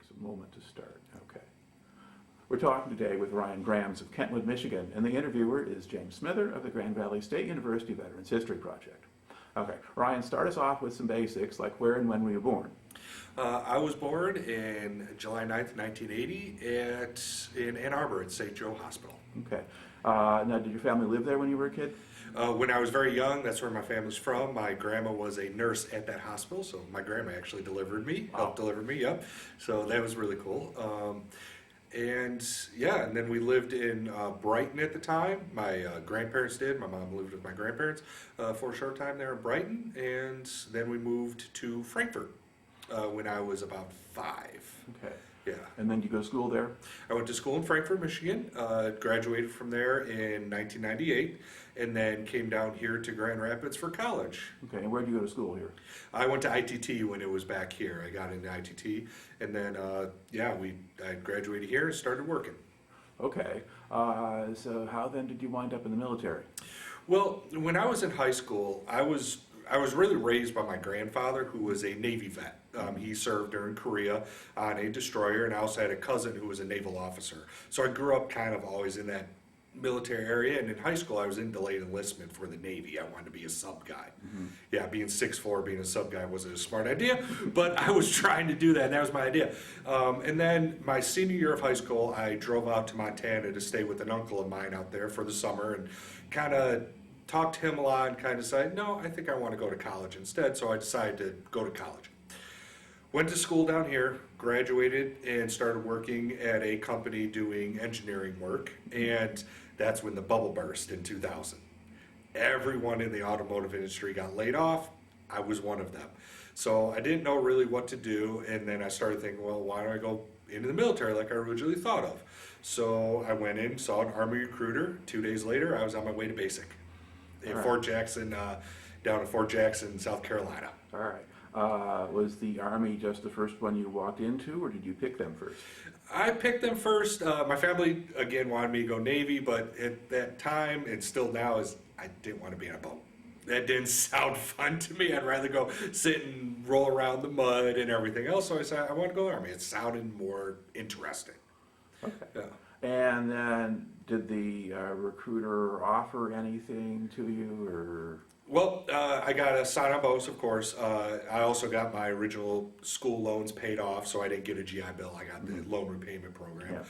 takes a moment to start. Okay. We're talking today with Ryan Grams of Kentwood, Michigan, and the interviewer is James Smither of the Grand Valley State University Veterans History Project. Okay, Ryan, start us off with some basics, like where and when were you born? I was born in July 9th, 1980 in Ann Arbor at St. Joe Hospital. Okay. Now, did your family live there when you were a kid? When I was very young, that's where my family's from. My grandma was a nurse at that hospital, so my grandma actually delivered me, helped deliver me, yep. So that was really cool. And then we lived in Brighton at the time. My grandparents did. My mom lived with my grandparents for a short time there in Brighton, and then we moved to Frankfurt when I was about 5. Okay. Yeah. And then you go to school there? I went to school in Frankfurt, Michigan, graduated from there in 1998, and then came down here to Grand Rapids for college. Okay, and where did you go to school here? I went to ITT when it was back here. I got into ITT, and then, I graduated here and started working. Okay, so how then did you wind up in the military? Well, when I was in high school, I was really raised by my grandfather, who was a Navy vet. He served during Korea on a destroyer, and I also had a cousin who was a naval officer. So I grew up kind of always in that military area, and in high school I was in delayed enlistment for the Navy. I wanted to be a sub guy. Mm-hmm. Yeah, being 6'4", being a sub guy wasn't a smart idea, but I was trying to do that, and that was my idea. And then my senior year of high school, I drove out to Montana to stay with an uncle of mine out there for the summer, and kind of talked to him a lot and kind of decided, no, I think I want to go to college instead, so I decided to go to college. Went to school down here, graduated, and started working at a company doing engineering work, and that's when the bubble burst in 2000. Everyone in the automotive industry got laid off. I was one of them. So I didn't know really what to do, and then I started thinking, well, why don't I go into the military like I originally thought of? So I went in, saw an Army recruiter. 2 days later, I was on my way to basic in Fort Jackson, down in Fort Jackson, South Carolina. All right. Was the Army just the first one you walked into, or did you pick them first? I picked them first. My family, again, wanted me to go Navy, but at that time, and still now, I didn't want to be on a boat. That didn't sound fun to me. I'd rather go sit and roll around the mud and everything else. So I said, I want to go Army. It sounded more interesting. Okay. Yeah. And then did the recruiter offer anything to you, or? Well, I got a sign-on bonus, of course. I also got my original school loans paid off, so I didn't get a GI Bill. I got the loan repayment program,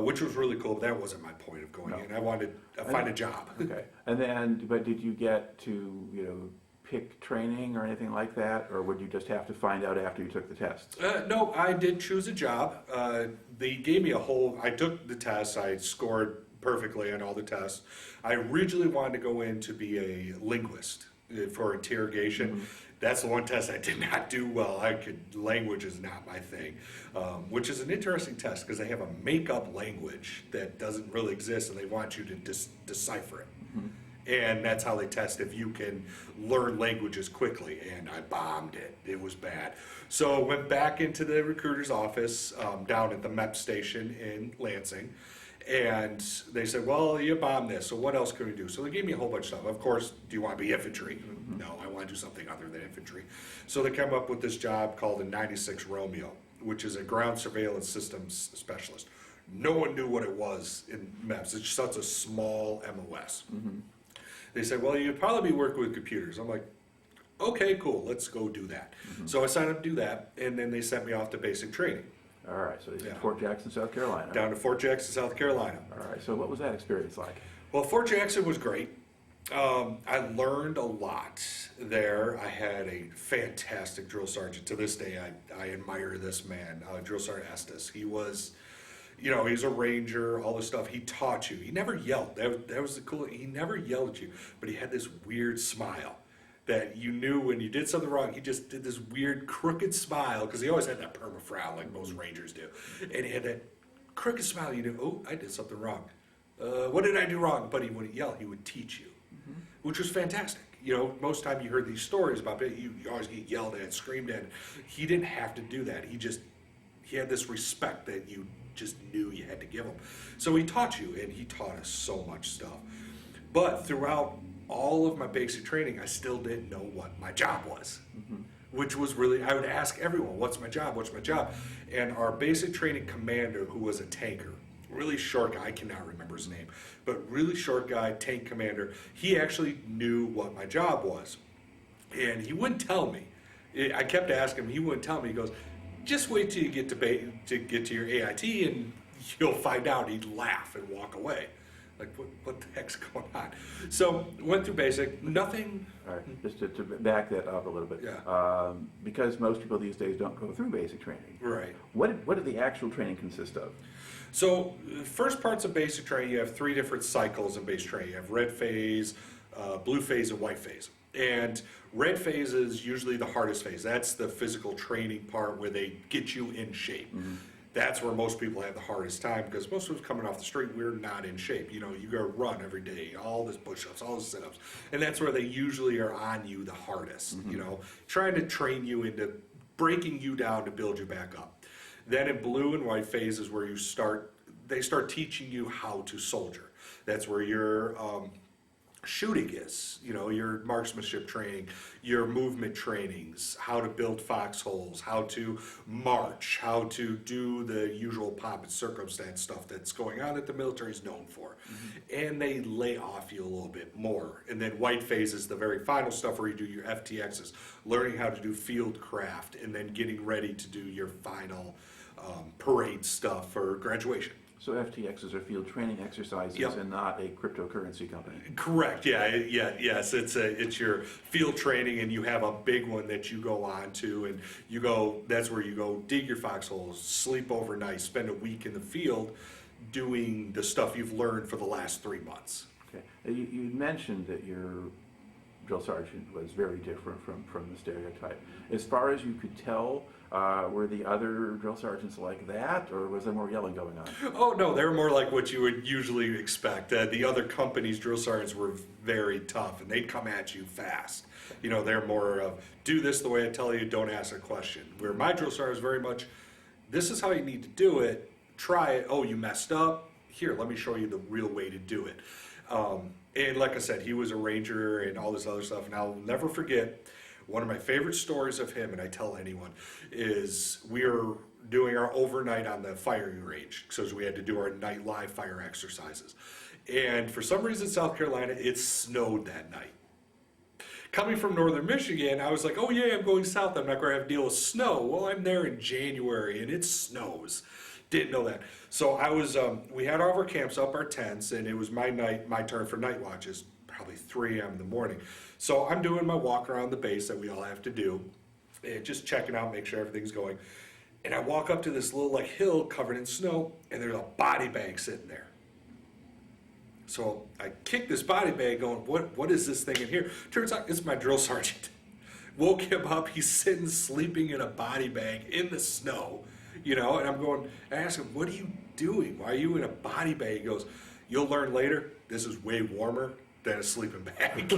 which was really cool, but that wasn't my point of going in. I wanted to find a job. Okay. And then, but did you get to, pick training or anything like that, or would you just have to find out after you took the tests? No, I did choose a job. They gave me I took the tests, I scored perfectly on all the tests. I originally wanted to go in to be a linguist for interrogation. Mm-hmm. That's the one test I did not do well. Language is not my thing, which is an interesting test because they have a make-up language that doesn't really exist, and they want you to decipher it. Mm-hmm. And that's how they test if you can learn languages quickly, and I bombed it. It was bad. So I went back into the recruiter's office down at the MEP station in Lansing, and they said, well, you bombed this, so what else can we do? So they gave me a whole bunch of stuff. Of course, do you want to be infantry? Mm-hmm. No, I want to do something other than infantry. So they came up with this job called a 96 Romeo, which is a ground surveillance systems specialist. No one knew what it was in MEPS. It's such a small MOS. Mm-hmm. They said, well, you'd probably be working with computers. I'm like, okay, cool, let's go do that. Mm-hmm. So I signed up to do that, and then they sent me off to basic training. All right, so this is Fort Jackson, South Carolina. Down to Fort Jackson, South Carolina. All right, so what was that experience like? Well, Fort Jackson was great. I learned a lot there. I had a fantastic drill sergeant. To this day, I admire this man, Drill Sergeant Estes. He was... he's a ranger, all this stuff. He taught you. He never yelled. That was the cool. He never yelled at you, but he had this weird smile that you knew when you did something wrong. He just did this weird crooked smile because he always had that perma frown like most rangers do, and he had that crooked smile. You knew, oh, I did something wrong. What did I do wrong? But he wouldn't yell. He would teach you, which was fantastic. Most time you heard these stories about it, you always get yelled at, screamed at. He didn't have to do that. He had this respect that you just knew you had to give him. So he taught you, and he taught us so much stuff. But throughout all of my basic training, I still didn't know what my job was. Mm-hmm. which was really, I would ask everyone, what's my job, what's my job? And our basic training commander, who was a tanker, really short guy, I cannot remember his name, but really short guy, tank commander, he actually knew what my job was. And he wouldn't tell me. I kept asking him, he wouldn't tell me. He goes, just wait till you get to your AIT and you'll find out. He'd laugh and walk away. Like, what the heck's going on? So, went through basic, nothing. All right, just to back that up a little bit. Yeah. Because most people these days don't go through basic training. Right. What did the actual training consist of? So, first parts of basic training, you have 3 different cycles in basic training. You have red phase, blue phase, and white phase. And red phase is usually the hardest phase. That's the physical training part where they get you in shape. Mm-hmm. That's where most people have the hardest time, because most of us coming off the street, we're not in shape. You know, you gotta run every day, all this push-ups, all this sit-ups. And that's where they usually are on you the hardest, you know, trying to train you into breaking you down to build you back up. Then in blue and white phase is where they start teaching you how to soldier. That's where your shooting is, you know, your marksmanship training, your movement trainings, how to build foxholes, how to march, how to do the usual pomp and circumstance stuff that's going on that the military is known for. Mm-hmm. And they lay off you a little bit more. And then white phase is the very final stuff where you do your FTXs, learning how to do field craft, and then getting ready to do your final parade stuff for graduation. So FTXs are field training exercises, Yep. and not a cryptocurrency company. Correct. Yes. It's your field training, and you have a big one that you go on to, and you go. That's where you go dig your foxholes, sleep overnight, spend a week in the field, doing the stuff you've learned for the last 3 months. Okay. You mentioned that your drill sergeant was very different from the stereotype. As far as you could tell, were the other drill sergeants like that, or was there more yelling going on? Oh no, they were more like what you would usually expect. The other companies' drill sergeants were very tough, and they'd come at you fast. You know, they're more of, do this the way I tell you, don't ask a question. Where my drill sergeant is very much, this is how you need to do it, try it, oh, you messed up, here, let me show you the real way to do it. And like I said, he was a ranger and all this other stuff, and I'll never forget, one of my favorite stories of him, and I tell anyone, is we were doing our overnight on the firing range, so we had to do our night live fire exercises. And for some reason, South Carolina, it snowed that night. Coming from northern Michigan, I was like, oh yeah, I'm going south, I'm not going to have to deal with snow. Well, I'm there in January, and it snows. Didn't know that. So I was, we had all of our camps up, our tents, and it was my turn for night watches, probably 3 a.m. in the morning. So I'm doing my walk around the base that we all have to do, and just checking out, make sure everything's going. And I walk up to this little like hill covered in snow, and there's a body bag sitting there. So I kick this body bag going, what is this thing in here? Turns out it's my drill sergeant. Woke him up, he's sitting sleeping in a body bag in the snow, you know, and I'm going, I ask him, what are you doing? Why are you in a body bag? He goes, you'll learn later, this is way warmer than a sleeping bag.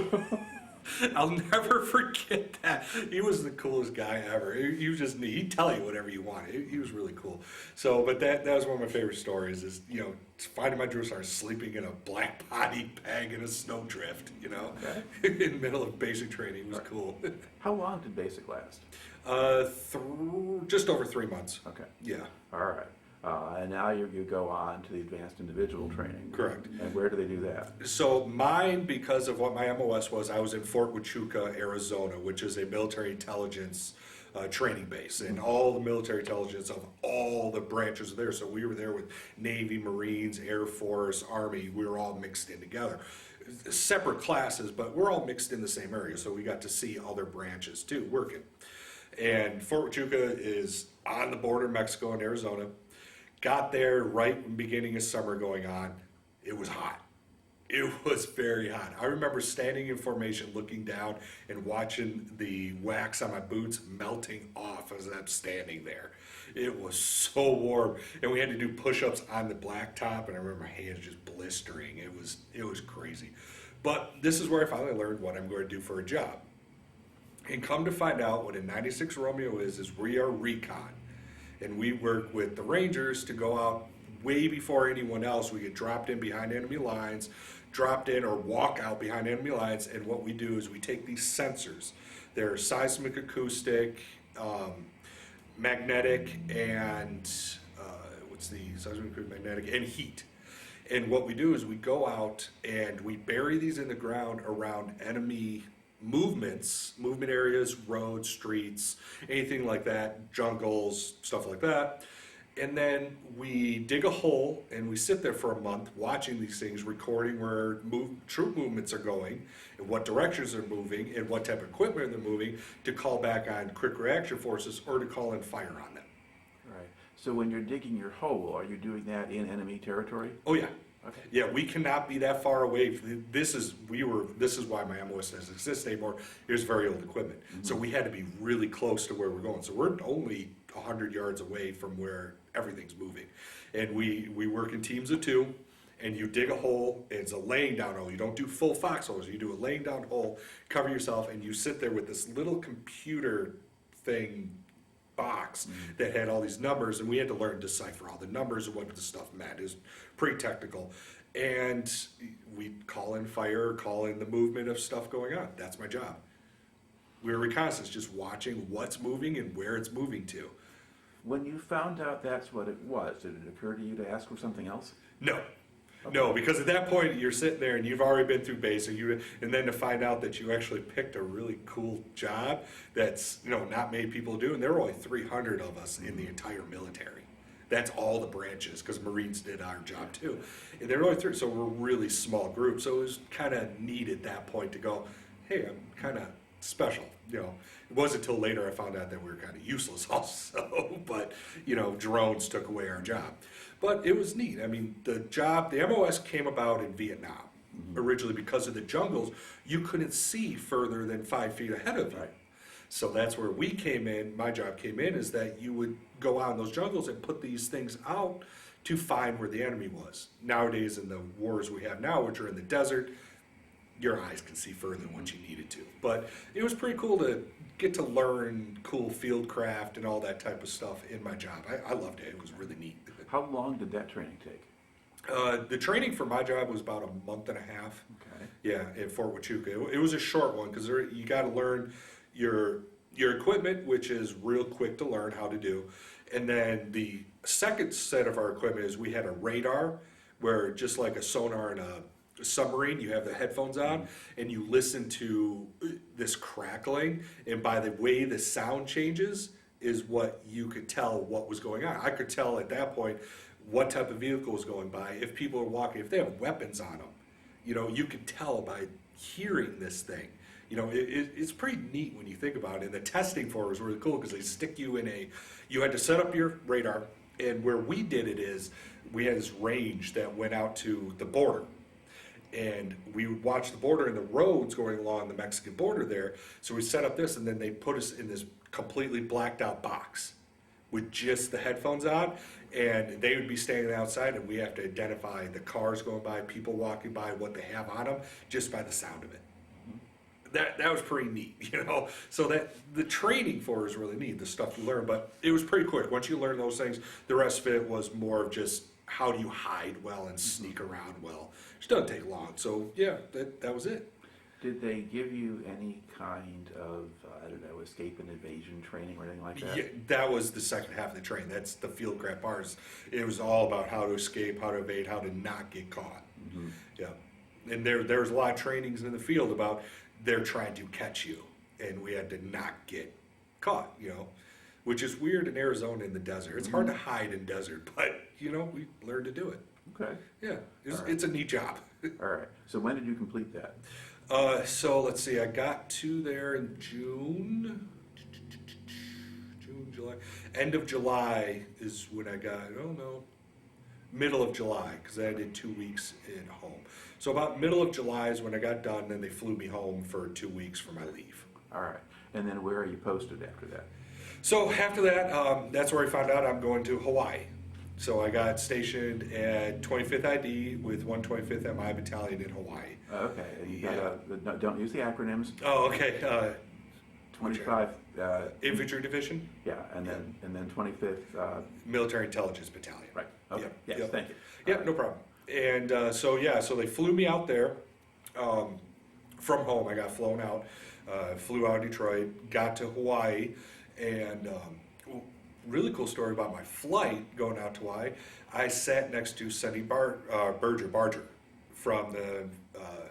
I'll never forget that. He was the coolest guy ever. He'd tell you whatever you wanted. He was really cool. So, but that was one of my favorite stories is, you know, finding my drill sergeant sleeping in a black body bag in a snowdrift, you know, in the middle of basic training. It was cool. How long did basic last? Just over 3 months. Okay. Yeah. All right. And now you go on to the advanced individual training. Correct. And where do they do that? So mine, because of what my MOS was, I was in Fort Huachuca, Arizona, which is a military intelligence training base, and all the military intelligence of all the branches are there. So we were there with Navy, Marines, Air Force, Army. We were all mixed in together. Separate classes, but we're all mixed in the same area. So we got to see other branches too, working. And Fort Huachuca is on the border of Mexico and Arizona. Got there right in the beginning of summer going on. It was hot. It was very hot. I remember standing in formation, looking down and watching the wax on my boots melting off as I'm standing there. It was so warm. And we had to do push-ups on the blacktop, and I remember my hands just blistering. It was crazy. But this is where I finally learned what I'm going to do for a job. And come to find out what a 96 Romeo is we are recon. And we work with the Rangers to go out way before anyone else. We get dropped in behind enemy lines, dropped in or walk out behind enemy lines, and what we do is we take these sensors They're seismic acoustic, magnetic, and what's the seismic acoustic, magnetic, and heat. And what we do is we go out and we bury these in the ground around enemy movement areas, roads, streets, anything like that, jungles, stuff like that. And then we dig a hole and we sit there for a month watching these things, recording where troop movements are going and what directions they're moving and what type of equipment they're moving to call back on quick reaction forces or to call in fire on them. Right. So when you're digging your hole, are you doing that in enemy territory? Oh yeah. Okay. Yeah, we cannot be that far away. This is why my MOS doesn't exist anymore. Here's very old equipment. So we had to be really close to where we're going. So we're only 100 yards away from where everything's moving. And we work in teams of 2, and you dig a hole. It's a laying down hole. You don't do full foxholes. You do a laying down hole, cover yourself, and you sit there with this little computer thing box that had all these numbers, and we had to learn to decipher all the numbers and what the stuff meant. It was pretty technical. And we call in fire, call in the movement of stuff going on. That's my job. We're reconnaissance, just watching what's moving and where it's moving to. When you found out that's what it was, did it occur to you to ask for something else? No. No, because at that point you're sitting there and you've already been through basic, and then to find out that you actually picked a really cool job that's not many people do, and there were only 300 of us in the entire military. That's all the branches, because Marines did our job too, and there were only 3, so we're a really small group. So it was kind of neat at that point to go, hey, I'm kind of special. It wasn't until later I found out that we were kind of useless also, but drones took away our job. But it was neat. I mean, the MOS came about in Vietnam originally because of the jungles. You couldn't see further than 5 feet ahead of you. Right. So that's where we came in. My job came in is that you would go out in those jungles and put these things out to find where the enemy was. Nowadays, in the wars we have now, which are in the desert, your eyes can see further once you needed to. But it was pretty cool to get to learn cool field craft and all that type of stuff in my job. I loved it. It was really neat. How long did that training take? The training for my job was about a month and a half. Okay. Yeah, in Fort Huachuca. It was a short one because you got to learn your equipment, which is real quick to learn how to do. And then the second set of our equipment is we had a radar where, just like a sonar in a submarine, you have the headphones on and you listen to this crackling, and by the way the sound changes is what you could tell what was going on. I could tell at that point what type of vehicle was going by, if people are walking, if they have weapons on them. You could tell by hearing this thing. It's pretty neat when you think about it. And the testing for it was really cool because they stick you in you had to set up your radar, and where we did it is we had this range that went out to the border. And we would watch the border and the roads going along the Mexican border there. So we set up this, and then they put us in this completely blacked out box with just the headphones on, and they would be standing outside, and we have to identify the cars going by, people walking by, what they have on them, just by the sound of it. That was pretty neat, So that the training for it is really neat, the stuff you learn, but it was pretty quick. Once you learn those things, the rest of it was more of just how do you hide well and sneak around well. It doesn't take long. So yeah, that was it. Did they give you any kind of, escape and evasion training or anything like that? Yeah, that was the second half of the training. That's the field craft bars. It was all about how to escape, how to evade, how to not get caught. Yeah, and there's a lot of trainings in the field about they're trying to catch you, and we had to not get caught. Which is weird in Arizona in the desert. It's hard to hide in desert, but we learned to do it. Okay. Yeah, it's a neat job. All right. So when did you complete that? So let's see, I got to there in June, July. End of July is when I got, middle of July, because I did 2 weeks in home. So about middle of July is when I got done, then they flew me home for 2 weeks for my leave. All right. And then where are you posted after that? So after that, that's where I found out I'm going to Hawaii. So I got stationed at 25th ID with 125th MI Battalion in Hawaii. Okay. You got don't use the acronyms. Oh, okay. 25. Infantry Division. Yeah, and then 25th. Military Intelligence Battalion. Right. Okay. Yep. Yes. Yep. Thank you. Yeah, no problem. And so they flew me out there from home. I got flown out. Flew out of Detroit, got to Hawaii, and really cool story about my flight going out to Hawaii. I sat next to Cindy Barger from the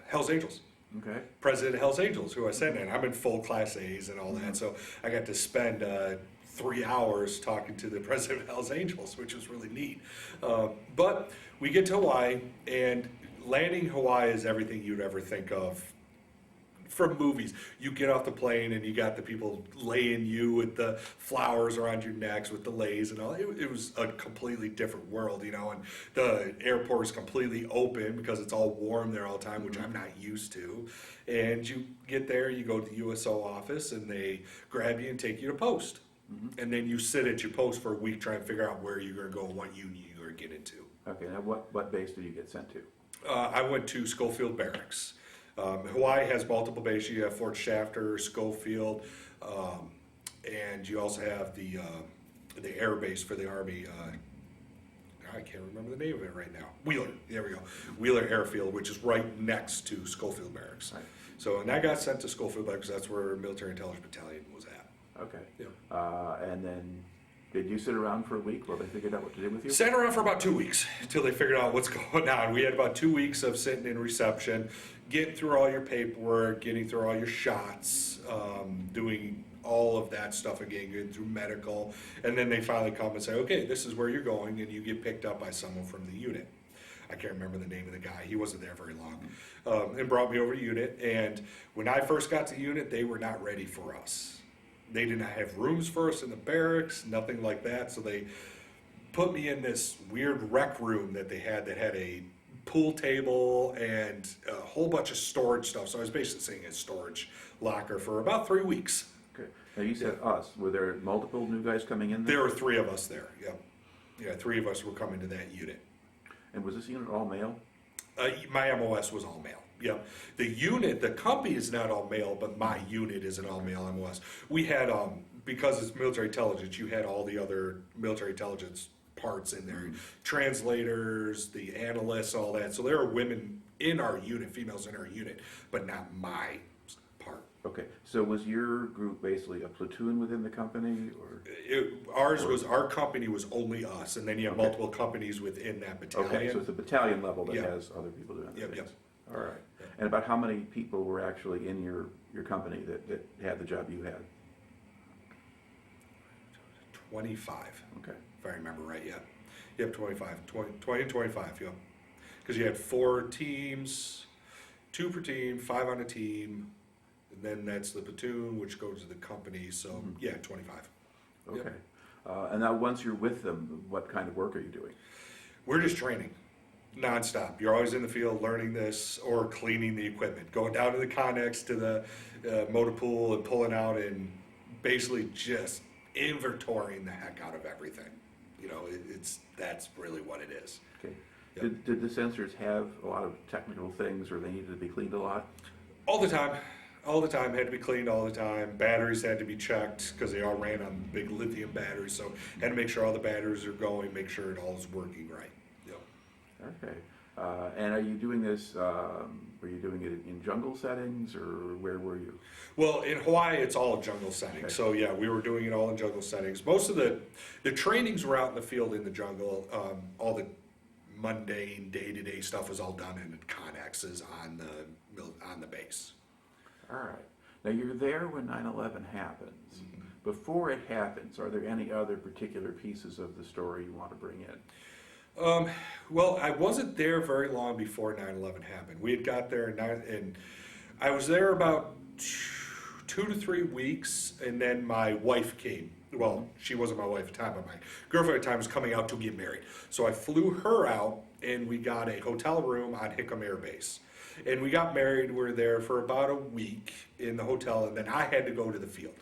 Hells Angels. Okay. President of Hells Angels, who I sat in. I'm in full Class A's and all that, so I got to spend 3 hours talking to the president of Hells Angels, which was really neat. But we get to Hawaii, and landing Hawaii is everything you'd ever think of from movies. You get off the plane and you got the people laying you with the flowers around your necks with the leis and all. It was a completely different world, you know, and the airport is completely open because it's all warm there all the time, which I'm not used to. And you get there, you go to the USO office and they grab you and take you to post. And then you sit at your post for a week trying to figure out where you're going to go and what unit you're going to get into. Okay, now what base did you get sent to? I went to Schofield Barracks. Hawaii has multiple bases. You have Fort Shafter, Schofield, and you also have the air base for the Army. I can't remember the name of it right now. Wheeler, there we go. Wheeler Airfield, which is right next to Schofield Barracks. Right. So, and I got sent to Schofield Barracks. That's where Military Intelligence Battalion was at. Okay. Yeah. And then did you sit around for a week while they figured out what to do with you? Sat around for about 2 weeks until they figured out what's going on. We had about 2 weeks of sitting in reception, getting through all your paperwork, getting through all your shots, doing all of that stuff again, getting through medical, and then they finally come and say, okay, this is where you're going, and you get picked up by someone from the unit. I can't remember the name of the guy. He wasn't there very long. And brought me over to unit, and when I first got to unit, they were not ready for us. They did not have rooms for us in the barracks, nothing like that. So they put me in this weird rec room that they had that had a pool table and a whole bunch of storage stuff. So I was basically sitting in a storage locker for about 3 weeks. Okay. Now you said us. Were there multiple new guys coming in there? There were 3 of us there. Yep. Yeah, 3 of us were coming to that unit. And was this unit all male? My MOS was all male. Yep. The unit, the company is not all male, but my unit is an all male MOS. We had, because it's military intelligence, you had all the other military intelligence parts in there. Translators, the analysts, all that. So there are women in our unit, females in our unit, but not my part. Okay. So was your group basically a platoon within the company, or? Our company was only us, and then you have multiple companies within that battalion. Okay, so it's a battalion level that has other people doing things. Yep. All right. And about how many people were actually in your company that had the job you had? 25. Okay. If I remember right, yeah. Yep, 25. 20 and 25, yeah. Because you had 4 teams, 2 per team, 5 on a team, and then that's the platoon, which goes to the company, so yeah, 25. Okay. Yep. And now once you're with them, what kind of work are you doing? We're just training. Nonstop. You're always in the field learning this or cleaning the equipment, going down to the connex to the motor pool and pulling out and basically just inventorying the heck out of everything. You know, that's really what it is. Okay. Yep. Did the sensors have a lot of technical things, or they needed to be cleaned a lot? All the time. All the time. Had to be cleaned all the time. Batteries had to be checked because they all ran on big lithium batteries. So had to make sure all the batteries are going, make sure it all is working right. Okay. And are you doing this, were you doing it in jungle settings, or where were you? Well, in Hawaii, it's all jungle settings. Okay. So yeah, we were doing it all in jungle settings. Most of the trainings were out in the field in the jungle. All the mundane day-to-day stuff was all done in connexes on the base. All right. Now you're there when 9/11 happens. Before it happens, are there any other particular pieces of the story you want to bring in? Well, I wasn't there very long before 9/11 happened. We had got there and I was there about 2 to 3 weeks, and then my wife came. Well, she wasn't my wife at the time, but my girlfriend at the time was coming out to get married. So I flew her out, and we got a hotel room on Hickam Air Base. And we got married. We were there for about a week in the hotel, and then I had to go to the field.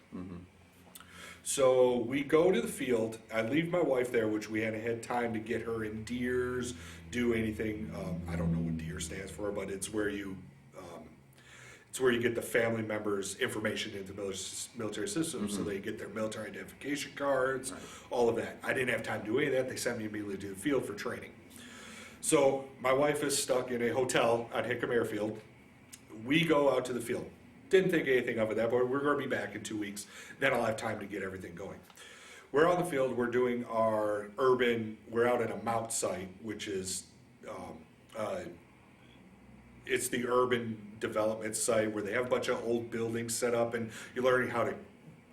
So we go to the field. I leave my wife there, which we hadn't had time to get her in DEERS, do anything. I don't know what DEERS stands for, but it's where you get the family members' information into military systems, so they get their military identification cards, all of that. I didn't have time to do any of that. They sent me immediately to the field for training. So my wife is stuck in a hotel at Hickam Airfield. We go out to the field. didn't think anything of it that, but we're going to be back in 2 weeks. Then I'll have time to get everything going. We're on the field. We're doing our urban. We're out at a mount site, which is it's the urban development site where they have a bunch of old buildings set up, and you're learning how to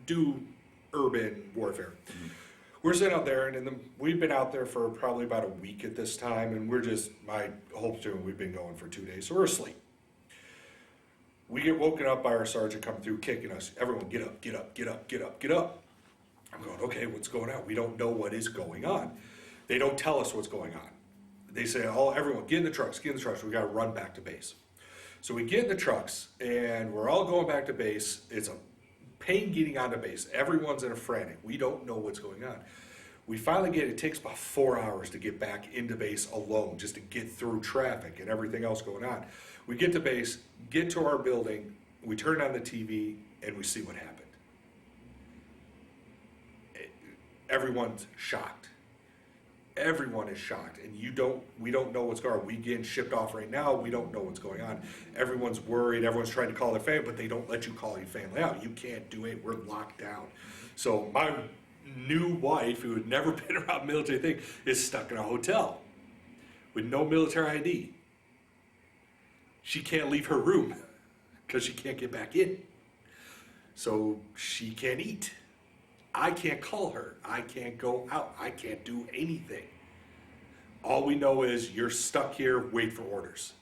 do urban warfare. Mm-hmm. We're sitting out there, and we've been out there for probably about a week at this time, and my whole platoon, we've been going for 2 days, so we're asleep. We get woken up by our sergeant coming through, kicking us. Everyone, get up, get up, get up, get up, get up. I'm going, okay, what's going on? We don't know what is going on. They don't tell us what's going on. They say, oh, everyone, get in the trucks, get in the trucks. We got to run back to base. So we get in the trucks, and we're all going back to base. It's a pain getting onto base. Everyone's in a frantic. We don't know what's going on. We finally it takes about 4 hours to get back into base alone, just to get through traffic and everything else going on. We get to base, get to our building, we turn on the TV, and we see what happened. Everyone's shocked. Everyone is shocked, and we don't know what's going on. We getting shipped off right now, we don't know what's going on. Everyone's worried, everyone's trying to call their family, but they don't let you call your family out. You can't do it, we're locked down. So my new wife, who had never been around military thing, is stuck in a hotel with no military ID. She can't leave her room because she can't get back in. So she can't eat. I can't call her. I can't go out. I can't do anything. All we know is you're stuck here, wait for orders.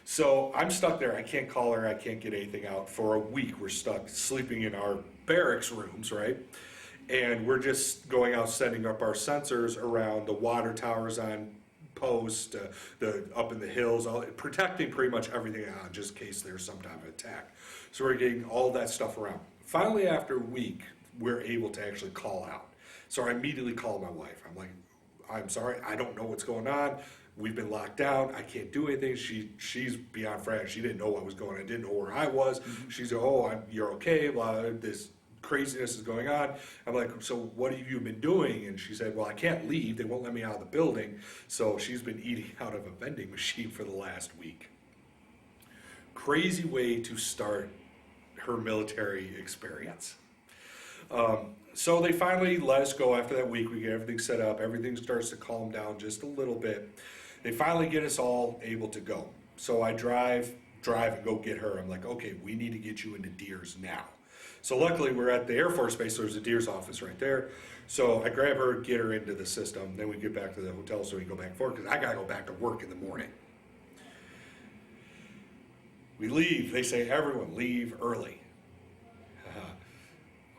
So I'm stuck there. I can't call her. I can't get anything out. For a week, we're stuck sleeping in our barracks rooms, right? And we're just going out, setting up our sensors around the water towers on post, up in the hills, protecting pretty much everything on, just in case there's some type of attack. So we're getting all that stuff around. Finally, after a week, we're able to actually call out. So I immediately call my wife. I'm like, I'm sorry, I don't know what's going on. We've been locked down. I can't do anything. She's beyond frantic. She didn't know what was going on. Didn't know where I was. Mm-hmm. She's like, oh, you're okay. Blah, this craziness is going on. I'm like, so what have you been doing? And she said, well, I can't leave. They won't let me out of the building. So she's been eating out of a vending machine for the last week. Crazy way to start her military experience. So they finally let us go after that week. We get everything set up. Everything starts to calm down just a little bit. They finally get us all able to go. So I drive and go get her. I'm like, okay, we need to get you into Deers now. So luckily we're at the Air Force Base, so there's a Deers office right there. So I grab her, get her into the system. Then we get back to the hotel so we can go back and forth, because I got to go back to work in the morning. We leave. They say, everyone leave early.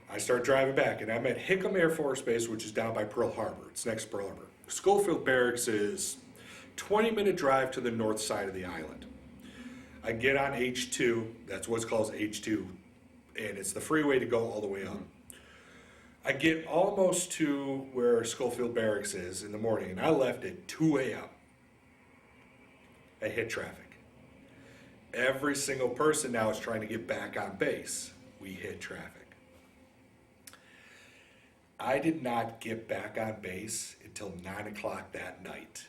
I start driving back, and I'm at Hickam Air Force Base, which is down by Pearl Harbor. It's next to Pearl Harbor. Schofield Barracks is 20-minute drive to the north side of the island. I get on H2, that's what's called H2, and it's the freeway to go all the way up. I get almost to where Schofield Barracks is in the morning, and I left at 2 a.m. I hit traffic. Every single person now is trying to get back on base. We hit traffic. I did not get back on base until 9 o'clock that night.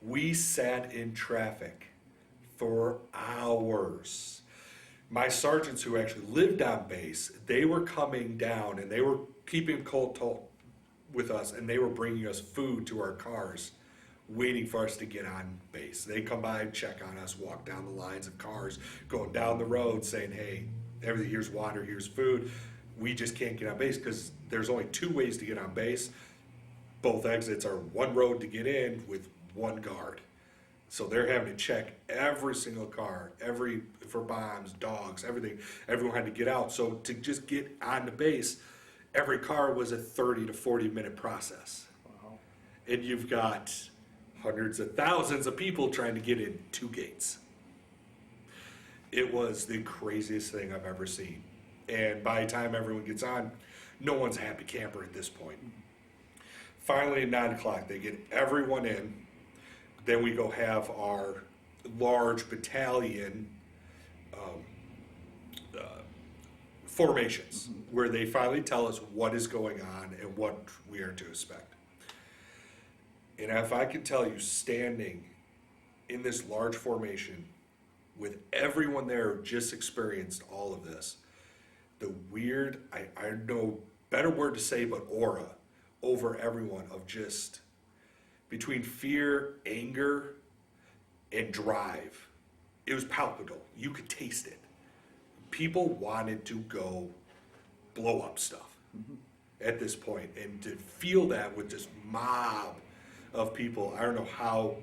We sat in traffic for hours. My sergeants who actually lived on base, they were coming down and they were keeping contact with us, and they were bringing us food to our cars, waiting for us to get on base. They come by and check on us, walk down the lines of cars, going down the road saying, hey, everything, here's water, here's food. We just can't get on base because there's only 2 ways to get on base. Both exits are one road to get in with one guard. So they're having to check every single car, for bombs, dogs, everything. Everyone had to get out. So to just get on the base, every car was a 30 to 40 minute process. Wow. And you've got hundreds of thousands of people trying to get in 2 gates. It was the craziest thing I've ever seen. And by the time everyone gets on, no one's a happy camper at this point. Finally, at 9 o'clock, they get everyone in. Then we go have our large battalion formations, where they finally tell us what is going on and what we are to expect. And if I could tell you, standing in this large formation with everyone there who just experienced all of this, the weird, I know better word to say, but aura over everyone of just between fear, anger, and drive. It was palpable. You could taste it. People wanted to go blow up stuff at this point, and to feel that with this mob of people, I don't know how.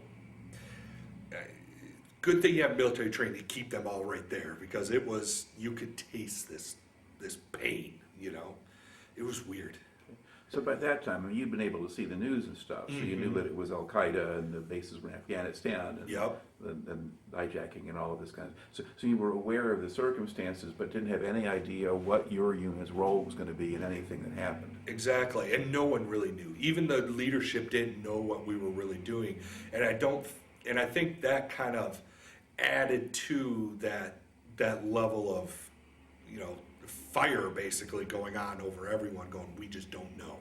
Good thing you have military training to keep them all right there, because it was, you could taste this pain, you know. It was weird. So by that time, I mean, you'd been able to see the news and stuff, so you knew that it was Al-Qaeda and the bases were in Afghanistan and, Yep. and hijacking and all of this kind of, so you were aware of the circumstances, but didn't have any idea what your unit's role was going to be in anything that happened. Exactly, and no one really knew. Even the leadership didn't know what we were really doing, and I think that kind of added to that level of, you know, fire basically going on over everyone, going, we just don't know.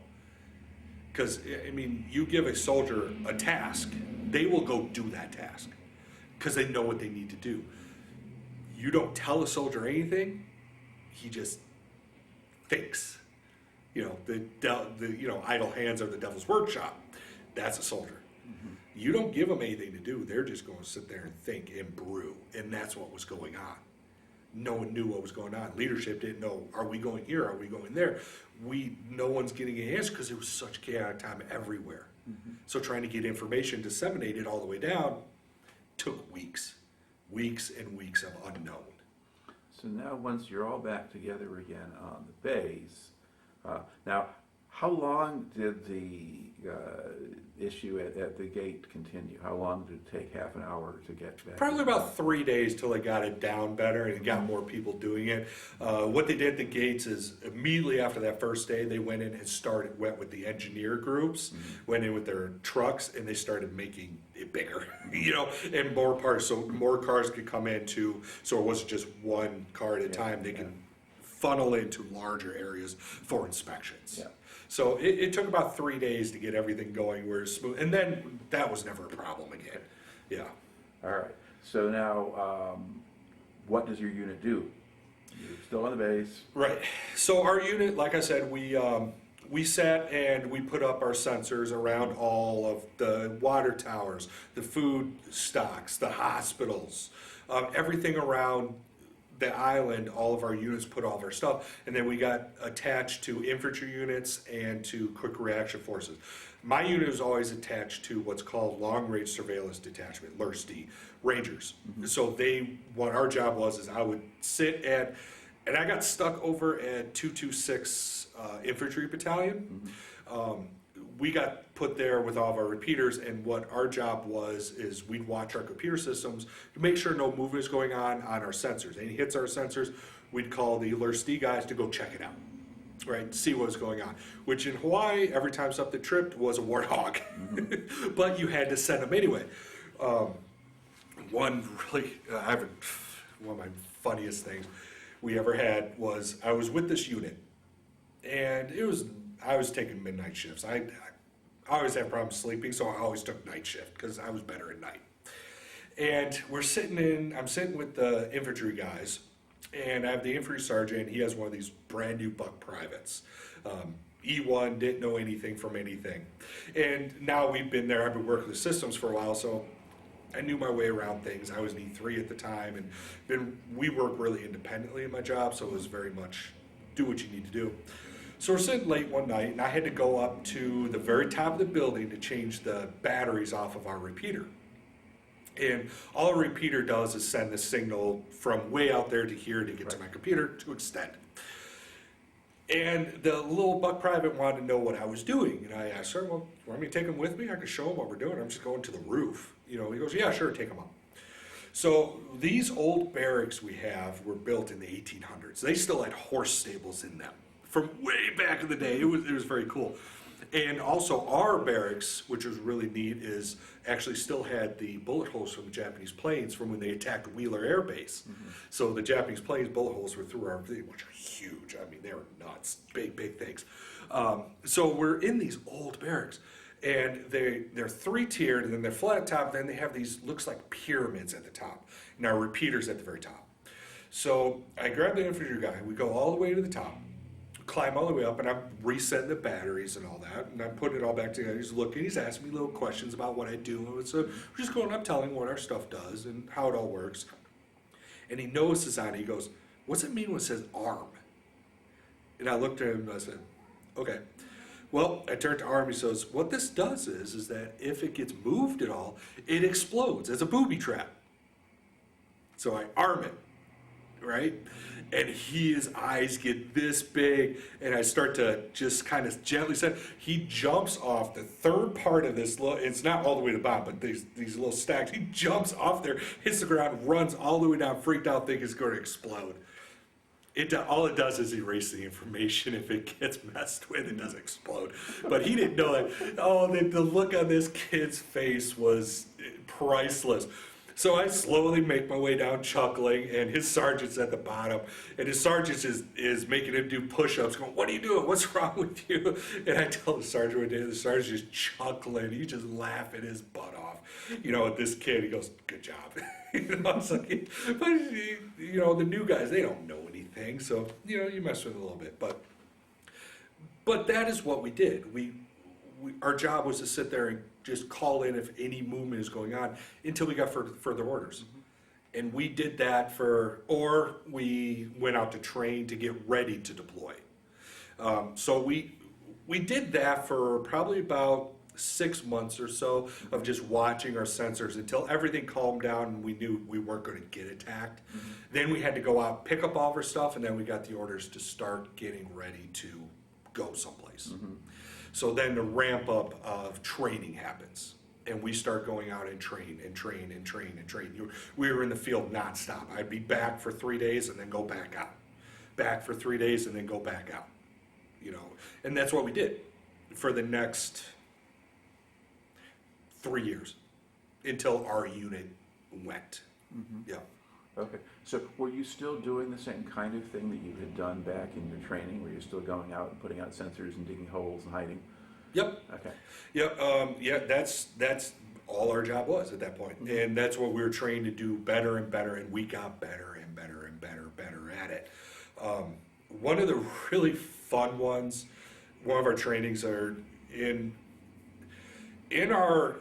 Because, I mean, you give a soldier a task, they will go do that task because they know what they need to do. You don't tell a soldier anything, he just thinks. You know, the idle hands are the devil's workshop. That's a soldier. You don't give them anything to do, they're just going to sit there and think and brew, and that's what was going on. No one knew what was going on. Leadership didn't know, are we going here, are we going there? No one's getting an answer because it was such chaotic time everywhere. So trying to get information disseminated all the way down took weeks and weeks of unknown. So now once you're all back together again on the base, now how long did the issue at the gate continue? How long did it take? Half an hour to get back? Probably about 3 days till they got it down better and got more people doing it. What they did at the gates is immediately after that first day, they went in and went with the engineer groups, went in with their trucks, and they started making it bigger, you know, and more parts, so more cars could come in too, so it wasn't just one car at a time. They could funnel into larger areas for inspections. Yeah. So it took about 3 days to get everything going where it's smooth, and then that was never a problem again. Yeah. All right. So now, what does your unit do? You're still on the base. Right. So our unit, like I said, we sat and we put up our sensors around all of the water towers, the food stocks, the hospitals, everything around the island. All of our units put all of our stuff, and then we got attached to infantry units and to quick reaction forces. My unit is always attached to what's called long range surveillance detachment, LRSD, Rangers. So what our job was is I would sit and I got stuck over at 226 Infantry Battalion. We got put there with all of our repeaters, and what our job was is we'd watch our computer systems to make sure no movement is going on our sensors. Any hits our sensors, we'd call the LRSD guys to go check it out, right, see what was going on. Which in Hawaii, every time something tripped was a warthog, but you had to send them anyway. One of my funniest things we ever had was I was with this unit, and I was taking midnight shifts. I always had problems sleeping, so I always took night shift because I was better at night. And I'm sitting with the infantry guys, and I have the infantry sergeant. He has one of these brand new buck privates. E1, didn't know anything from anything. And now we've been there, I've been working the systems for a while, so I knew my way around things. I was an E3 at the time, and we work really independently in my job, so it was very much do what you need to do. So we're sitting late one night, and I had to go up to the very top of the building to change the batteries off of our repeater. And all a repeater does is send the signal from way out there to here to get to my computer to extend. And the little buck private wanted to know what I was doing. And I asked her, well, you want me to take him with me? I can show him what we're doing. I'm just going to the roof. You know, he goes, yeah, sure, take him up. So these old barracks we have were built in the 1800s. They still had horse stables in them from way back in the day. It was very cool. And also our barracks, which was really neat, is actually still had the bullet holes from the Japanese planes from when they attacked Wheeler Air Base. So the Japanese planes bullet holes were through our thing, which are huge. I mean, they were nuts, big things. So we're in these old barracks, And they're three-tiered, and then they're flat at top, then they have these, looks like pyramids at the top, and our repeaters at the very top. So I grab the infantry guy, we go all the way to the top, climb all the way up, and I'm resetting the batteries and all that, and I'm putting it all back together. He's looking, he's asking me little questions about what I do, and so we're just going up telling what our stuff does and how it all works. And he notices on it, he goes, "What's it mean when it says arm?" And I looked at him and I said, "Okay." Well, I turned to arm, he says, "What this does is that if it gets moved at all, it explodes as a booby trap." So I arm it, right? And his eyes get this big, and I start to just kind of gently say, he jumps off the third part of this little, it's not all the way to the bottom, but these little stacks, he jumps off there, hits the ground, runs all the way down, freaked out, thinking it's going to explode. All it does is erase the information. If it gets messed with, it doesn't explode. But he didn't know it. Oh, the look on this kid's face was priceless. So I slowly make my way down chuckling, and his sergeant's at the bottom, and his sergeant is making him do push-ups, going, "What are you doing? What's wrong with you?" And I tell the sergeant what I did, the sergeant's just chuckling, he's just laughing his butt off. You know, at this kid, he goes, "Good job." You know, it's like, but you know, the new guys, they don't know anything, so you know, you mess with it a little bit. But that is what we did. Our job was to sit there and just call in if any movement is going on until we got further orders. Mm-hmm. And we did that or we went out to train to get ready to deploy. So we did that for probably about 6 months or so of just watching our sensors until everything calmed down and we knew we weren't going to get attacked. Mm-hmm. Then we had to go out, pick up all of our stuff, and then we got the orders to start getting ready to go someplace. Mm-hmm. So then the ramp up of training happens, and we start going out and train and train and train and train. We were in the field nonstop. I'd be back for 3 days and then go back out. Back for 3 days and then go back out. You know, and that's what we did for the next 3 years until our unit went. Mm-hmm. Yeah. Okay, so were you still doing the same kind of thing that you had done back in your training? Were you still going out and putting out sensors and digging holes and hiding? Yep. Okay. Yep. Yeah. That's all our job was at that point, mm-hmm. and that's what we were trained to do better and better, and we got better and better and better at it. One of the really fun ones, one of our trainings are in our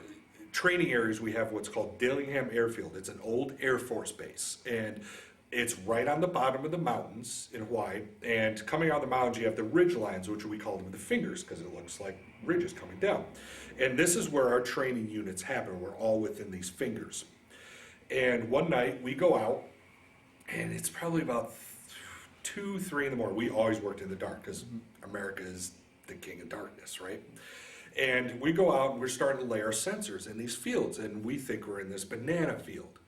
training areas. We have what's called Dillingham Airfield. It's an old Air Force base, and it's right on the bottom of the mountains in Hawaii. And coming out of the mountains, you have the ridge lines, which we call them the fingers, because it looks like ridges coming down. And this is where our training units happen. We're all within these fingers. And one night we go out, and it's probably about 2, 3 in the morning. We always worked in the dark because America is the king of darkness, right? And we go out and we're starting to lay our sensors in these fields, and we think we're in this banana field.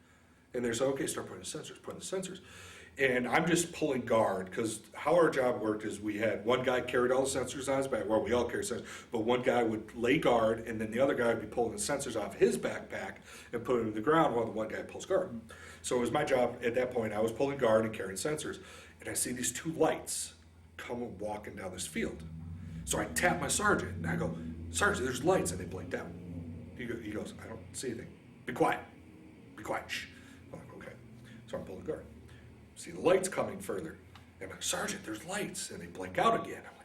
And they're saying, "Okay, start putting the sensors. And I'm just pulling guard, because how our job worked is we had one guy carried all the sensors on his back. Well, we all carry sensors, but one guy would lay guard, and then the other guy would be pulling the sensors off his backpack and putting them to the ground while the one guy pulls guard. So it was my job at that point. I was pulling guard and carrying sensors, and I see these 2 lights come walking down this field. So I tap my sergeant, and I go, "Sergeant, there's lights," and they blinked out. He goes, "I don't see anything. Be quiet. Shh." I'm like, "Okay." So I'm pulling guard. See the lights coming further. And I'm like, "Sergeant, there's lights," and they blink out again. I'm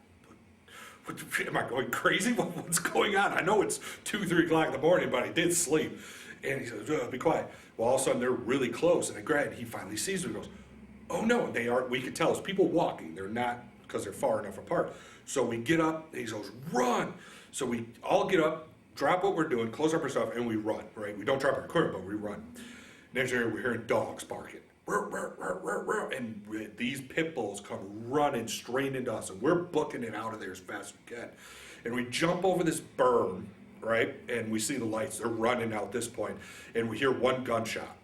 like, "Am I going crazy? What's going on? I know it's 2, 3 o'clock in the morning, but I did sleep." And he says, "Be quiet." Well, all of a sudden they're really close, and he finally sees me and goes, "Oh no," they are. We could tell it's people walking. They're not, because they're far enough apart. So we get up, and he goes, "Run!" So we all get up, drop what we're doing, close up our stuff, and we run, right? We don't drop our equipment, but we run. Next thing we're hearing dogs barking. And these pit bulls come running straight into us, and we're booking it out of there as fast as we can. And we jump over this berm, right? And we see the lights. They're running out this point, and we hear one gunshot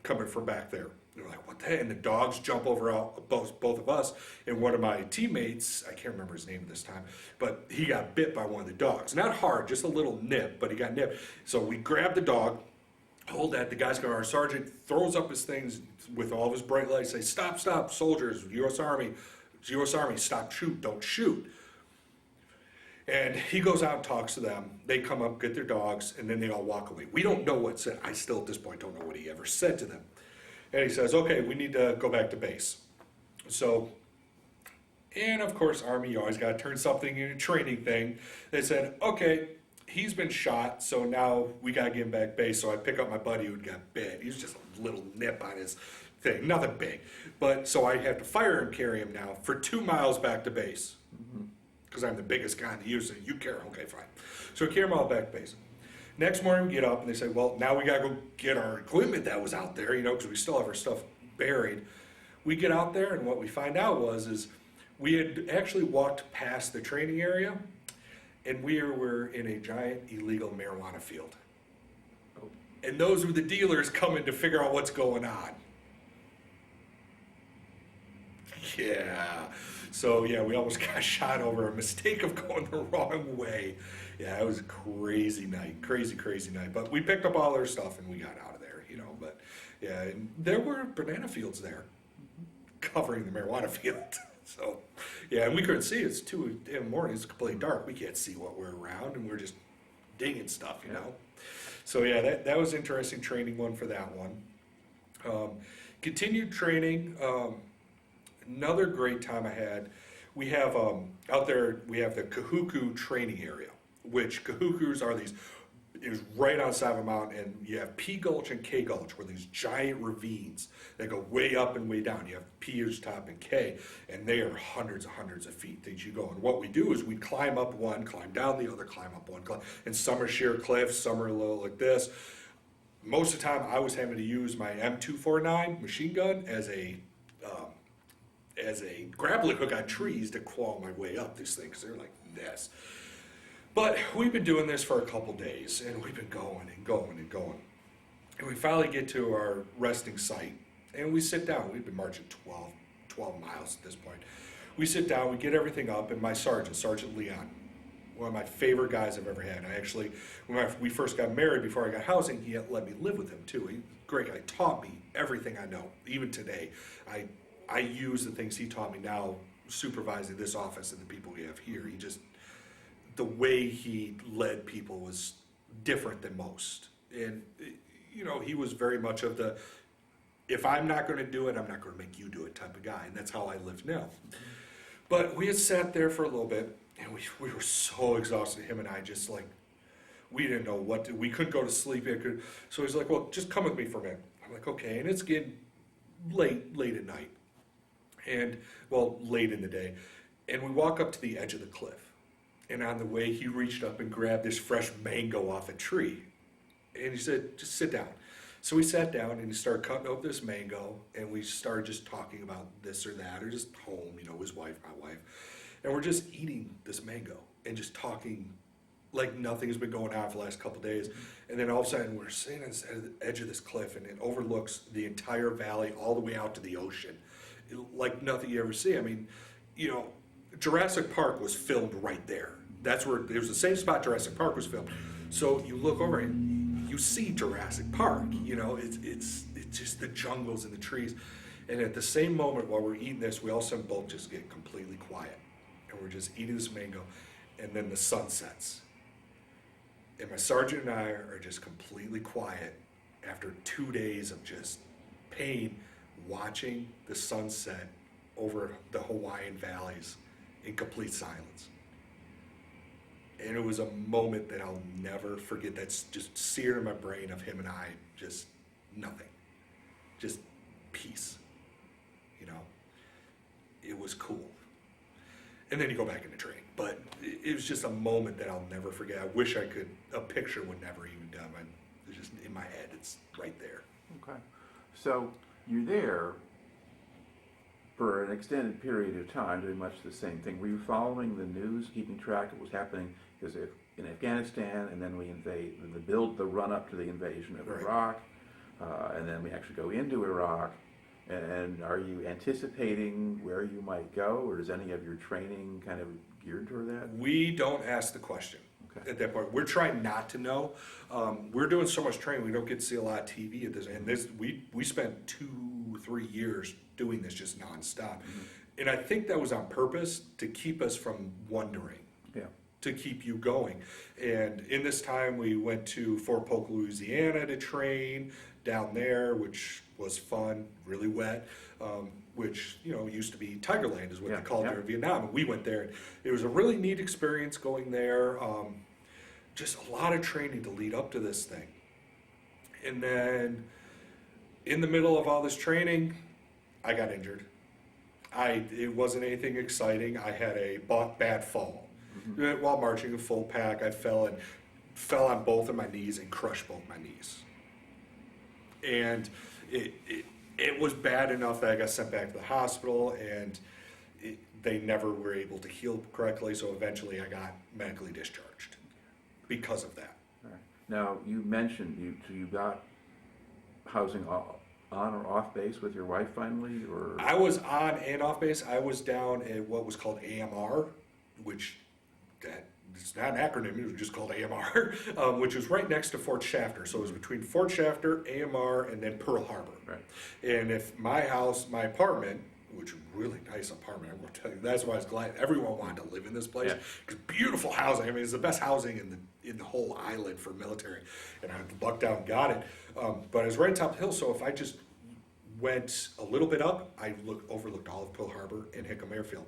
coming from back there. And we're like, "What the heck?" And the dogs jump over both of us, and one of my teammates, I can't remember his name this time, but he got bit by one of the dogs. Not hard, just a little nip, but he got nipped. So we grab the dog, hold that, the guy's going, our sergeant throws up his things with all of his bright lights, say, stop, soldiers, U.S. Army, stop, shoot, don't shoot." And he goes out and talks to them. They come up, get their dogs, and then they all walk away. We don't know what said. I still, at this point, don't know what he ever said to them. And he says, okay, we need to go back to base. So, and of course, Army, you always got to turn something in a training thing. They said, okay, he's been shot, so now we got to get him back base. So I pick up my buddy who got bit. He was just a little nip on his thing, nothing big. But so I have to fire him, carry him now for 2 miles back to base. Because I'm the biggest guy in the unit. You carry him, okay, fine. So I carry him all back to base. Next morning we get up and they say, well, now we got to go get our equipment that was out there, because we still have our stuff buried. We get out there and what we find out is we had actually walked past the training area and we were in a giant illegal marijuana field. Oh. And those were the dealers coming to figure out what's going on. Yeah. So yeah, we almost got shot over a mistake of going the wrong way. Yeah, it was a crazy night, crazy night. But we picked up all our stuff and we got out of there, But yeah, and there were banana fields there, covering the marijuana field. So yeah, and we couldn't see. It's 2 in the morning. It's completely dark. We can't see what we're around, and we're just digging stuff, So yeah, that was interesting training one for that one. Continued training. Another great time I had, we have out there, we have the Kahuku training area, which Kahukus are these, is right on side of a mountain, and you have P Gulch and K Gulch, where these giant ravines that go way up and way down. You have P is top and K, and they are hundreds of feet that you go. And what we do is we climb up one, climb down the other, climb up one, and some are sheer cliffs, some are a little like this. Most of the time I was having to use my M249 machine gun as a grappling hook on trees to claw my way up these things. They're like this. But we've been doing this for a couple days, and we've been going. And we finally get to our resting site, and we sit down. We've been marching 12 miles at this point. We sit down, we get everything up, and my sergeant, Sergeant Leon, one of my favorite guys I've ever had. I actually, when we first got married, before I got housing, he let me live with him too. He's a great guy. Taught me everything I know. Even today, I use the things he taught me now, supervising this office and the people we have here. The way he led people was different than most. And, he was very much of the, if I'm not going to do it, I'm not going to make you do it type of guy. And that's how I live now. But we had sat there for a little bit, and we were so exhausted, him and I, just like, we didn't know what to, we couldn't go to sleep. So he's like, well, just come with me for a minute. I'm like, okay. And it's getting late at night. And, well, late in the day. And we walk up to the edge of the cliff. And on the way, he reached up and grabbed this fresh mango off a tree. And he said, just sit down. So we sat down and he started cutting open this mango. And we started just talking about this or that, or just home, his wife, my wife. And we're just eating this mango and just talking like nothing's been going on for the last couple of days. And then all of a sudden, we're sitting on the edge of this cliff, and it overlooks the entire valley all the way out to the ocean. Like nothing you ever see. I mean, Jurassic Park was filmed right there. That's where, it was the same spot Jurassic Park was filmed. So you look over and you see Jurassic Park, it's just the jungles and the trees. And at the same moment while we're eating this, we all of a sudden both just get completely quiet. And we're just eating this mango, and then the sun sets. And my sergeant and I are just completely quiet after 2 days of just pain, watching the sunset over the Hawaiian valleys in complete silence. And it was a moment that I'll never forget. That's just seared in my brain of him and I, just nothing. Just peace. It was cool. And then you go back into training. But it was just a moment that I'll never forget. I wish a picture would never even done. It's just in my head, it's right there. Okay. So you're there for an extended period of time doing much the same thing. Were you following the news, keeping track of what was happening? Because in Afghanistan, and then we invade, the run up to the invasion of Right. Iraq, and then we actually go into Iraq. And are you anticipating where you might go, or is any of your training kind of geared toward that? We don't ask the question. Okay. At that point, we're trying not to know. We're doing so much training, we don't get to see a lot of TV at this. And we spent 2-3 years doing this just nonstop. Mm-hmm. And I think that was on purpose to keep us from wondering. Yeah. to keep you going. And in this time, we went to Fort Polk, Louisiana to train down there, which was fun, really wet, which, used to be Tigerland is what they called it in Vietnam. And we went there. It was a really neat experience going there. Just a lot of training to lead up to this thing. And then in the middle of all this training, I got injured. It wasn't anything exciting. I had a bad fall. While marching a full pack, I fell on both of my knees and crushed both my knees. And it was bad enough that I got sent back to the hospital, and they never were able to heal correctly, so eventually I got medically discharged because of that. All right. Now, you mentioned you got housing on or off base with your wife finally, or? I was on and off base. I was down at what was called AMR, which it's not an acronym, it was just called AMR, which was right next to Fort Shafter. So it was between Fort Shafter, AMR, and then Pearl Harbor. Right. And if my apartment, which was a really nice apartment, I will tell you, that's why I was glad everyone wanted to live in this place. Because beautiful housing. I mean, it's the best housing in the whole island for military. And I lucked out and got it. But I was right on top of the hill, so if I just went a little bit up, I overlooked all of Pearl Harbor and Hickam Airfield.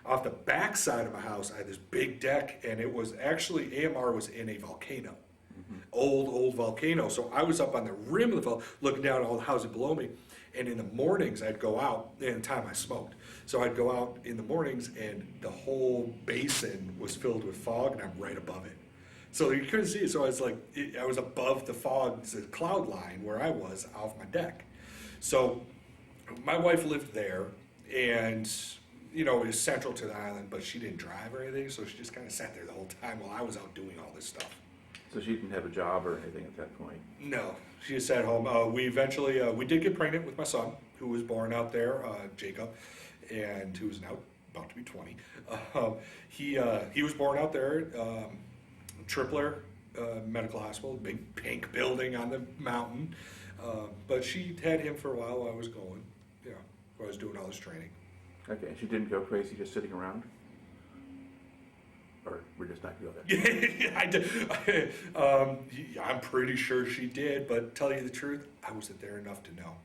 Off the back side of my house, I had this big deck, and it was actually, AMR was in a volcano. Old volcano. So I was up on the rim of the volcano, looking down at all the housing below me. And in the mornings, I'd go out, and at the time I smoked. So I'd go out in the mornings, and the whole basin was filled with fog, and I'm right above it. So you couldn't see it. So I was above the fog, the cloud line where I was off my deck. So my wife lived there, and it was central to the island, but she didn't drive or anything, so she just kind of sat there the whole time while I was out doing all this stuff. So she didn't have a job or anything at that point? No, she just sat home. We eventually, we did get pregnant with my son, who was born out there, Jacob, and who is now about to be 20. He was born out there, Tripler Medical Hospital, big pink building on the mountain. But she had him for a while I was going, while I was doing all this training. Okay, she didn't go crazy just sitting around? Or we're just not going to go there? Yeah, I did. I'm pretty sure she did, but tell you the truth, I wasn't there enough to know.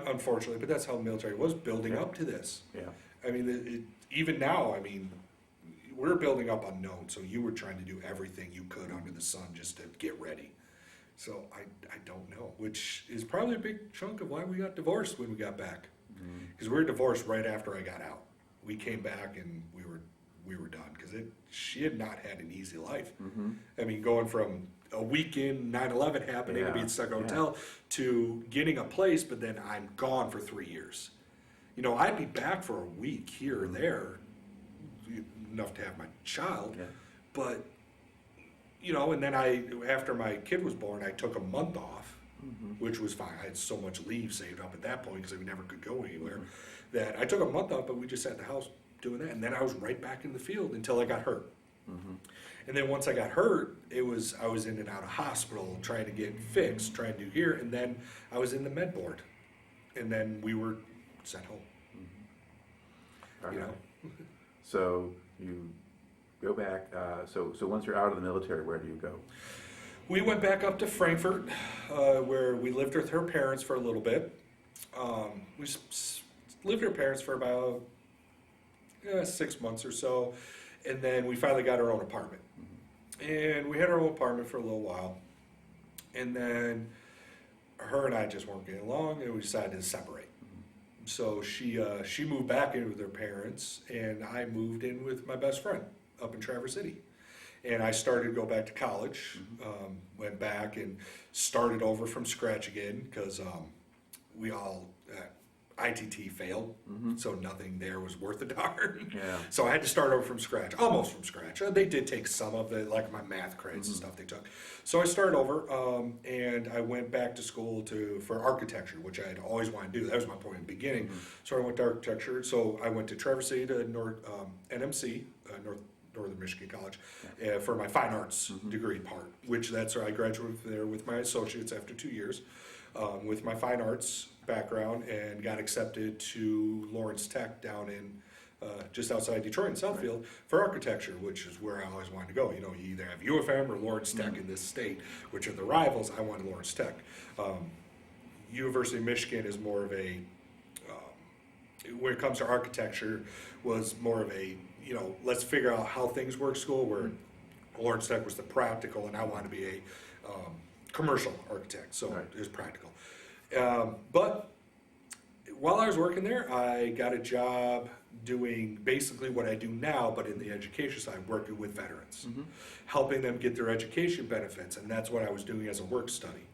Unfortunately, but that's how the military was building up to this. Yeah. I mean, even now, we're building up unknown, so you were trying to do everything you could under the sun just to get ready. So I don't know, which is probably a big chunk of why we got divorced when we got back. Because we were divorced right after I got out. We came back and we were done because she had not had an easy life. Going from a weekend 9/11 happening and being stuck in a hotel to getting a place, but then I'm gone for 3 years. I'd be back for a week here or there, enough to have my child, but and then after my kid was born, I took a month off, which was fine. I had so much leave saved up at that point because I never could go anywhere that I took a month off, but we just sat in the house doing that. And then I was right back in the field until I got hurt. And then once I got hurt, I was in and out of hospital trying to get fixed, trying to do here. And then I was in the med board. And then we were sent home. All right. So you go back. So once you're out of the military, where do you go? We went back up to Frankfurt, where we lived with her parents for a little bit. We lived with her parents for about 6 months or so, and then we finally got our own apartment. And we had our own apartment for a little while, and then her and I just weren't getting along, and we decided to separate. So she moved back in with her parents, and I moved in with my best friend up in Traverse City. And I started to go back to college, went back and started over from scratch again because we all, ITT failed, so nothing there was worth a darn. Yeah. So I had to start over from scratch, almost from scratch. They did take some of the, like my math credits and stuff they took. So I started over and I went back to school for architecture, which I had always wanted to do. That was my point in the beginning. So I went to architecture. So I went to Traverse City to NMC, Northern Michigan College, for my fine arts degree part, which that's where I graduated there with my associates after 2 years with my fine arts background and got accepted to Lawrence Tech down in just outside Detroit in Southfield, for architecture, which is where I always wanted to go. You know, you either have UFM or Lawrence Tech in this state, which are the rivals. I wanted Lawrence Tech. University of Michigan is more of a, when it comes to architecture, was more of a, you know, let's figure out how things work school, where Lawrence Tech was the practical, and I wanted to be a commercial architect, so it was practical. But while I was working there, I got a job doing basically what I do now, but in the education side, working with veterans, helping them get their education benefits, and that's what I was doing as a work study.